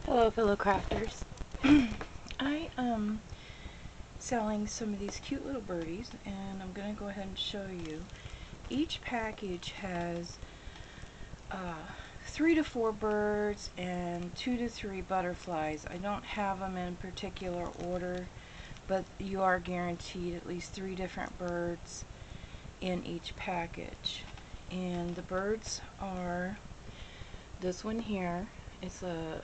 Hello fellow crafters. I am selling some of these cute little birdies, and I'm going to go ahead and show you. Each package has 3 to 4 birds and 2 to 3 butterflies. I don't have them in particular order, but you are guaranteed at least 3 different birds in each package. And the birds are this one here. It's a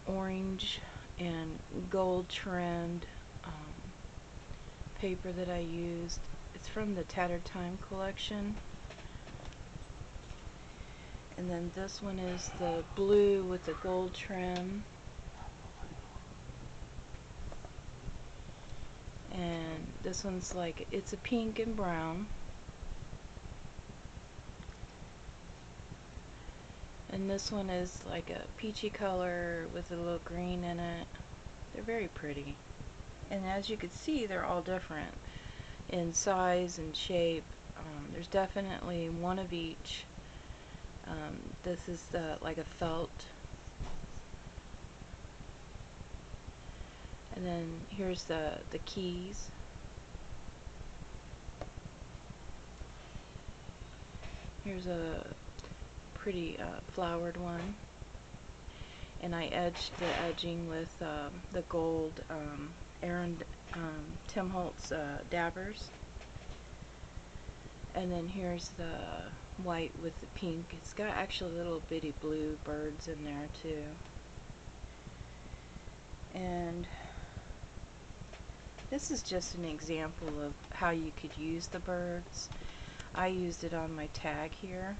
orange and gold trimmed paper that I used. It's from the Tattered Time collection. And then this one is the blue with the gold trim. And this one's like, it's a pink and brown. And this one is like a peachy color with a little green in it. They're very pretty. And as you can see, they're all different in size and shape. There's definitely one of each. This is like a felt. And then here's the keys. Here's a pretty flowered one. And I edged the edging with the gold Tim Holtz dabbers. And then here's the white with the pink. It's got actually little bitty blue birds in there too. And this is just an example of how you could use the birds. I used it on my tag here,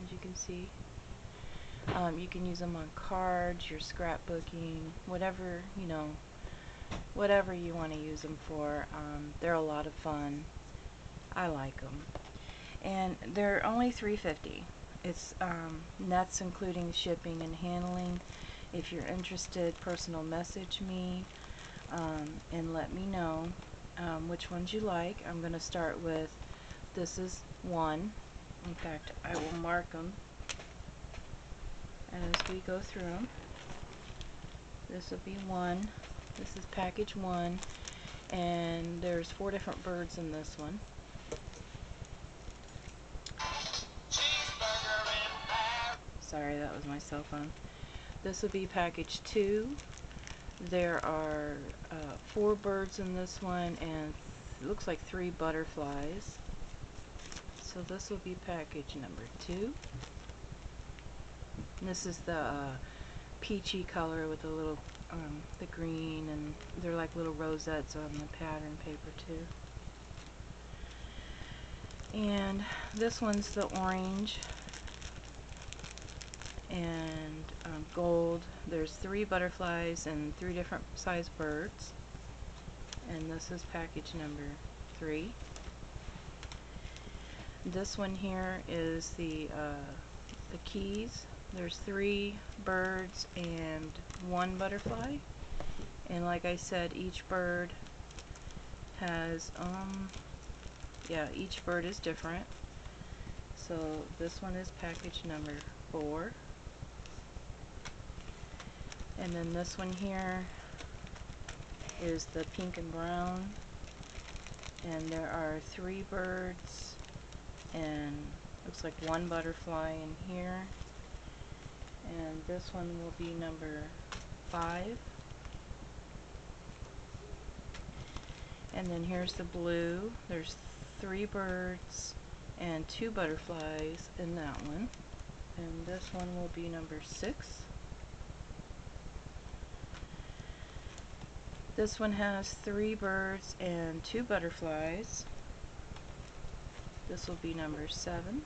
as you can see. You can use them on cards, your scrapbooking, whatever, whatever you want to use them for. They're a lot of fun. I like them. And they're only $3.50. It's that's including shipping and handling. If you're interested, personal message me and let me know which ones you like. I'm going to start with, this is one. In fact, I will mark them as we go through them. This will be one. This is package 1, and there's 4 different birds in this one. Sorry, that was my cell phone. This will be package 2. There are 4 birds in this one, and it looks like 3 butterflies. So this will be package number 2. And this is the peachy color with the little the green, and they're like little rosettes on the pattern paper too. And this one's the orange and gold. There's 3 butterflies and 3 different size birds. And this is package number 3. This one here is the keys. There's 3 birds and 1 butterfly. And like I said, each bird has each bird is different. So this one is package number 4. And then this one here is the pink and brown. And there are 3 birds and looks like 1 butterfly in here. And this one will be number 5. And then here's the blue. There's 3 birds and 2 butterflies in that one. And this one will be number 6. This one has 3 birds and 2 butterflies. This will be number 7.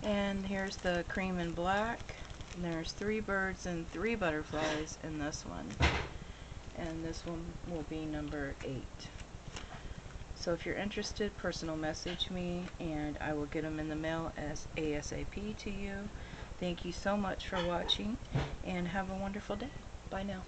And here's the cream and black. And there's 3 birds and 3 butterflies in this one. And this one will be number 8. So if you're interested, personal message me and I will get them in the mail as ASAP to you. Thank you so much for watching and have a wonderful day. Bye now.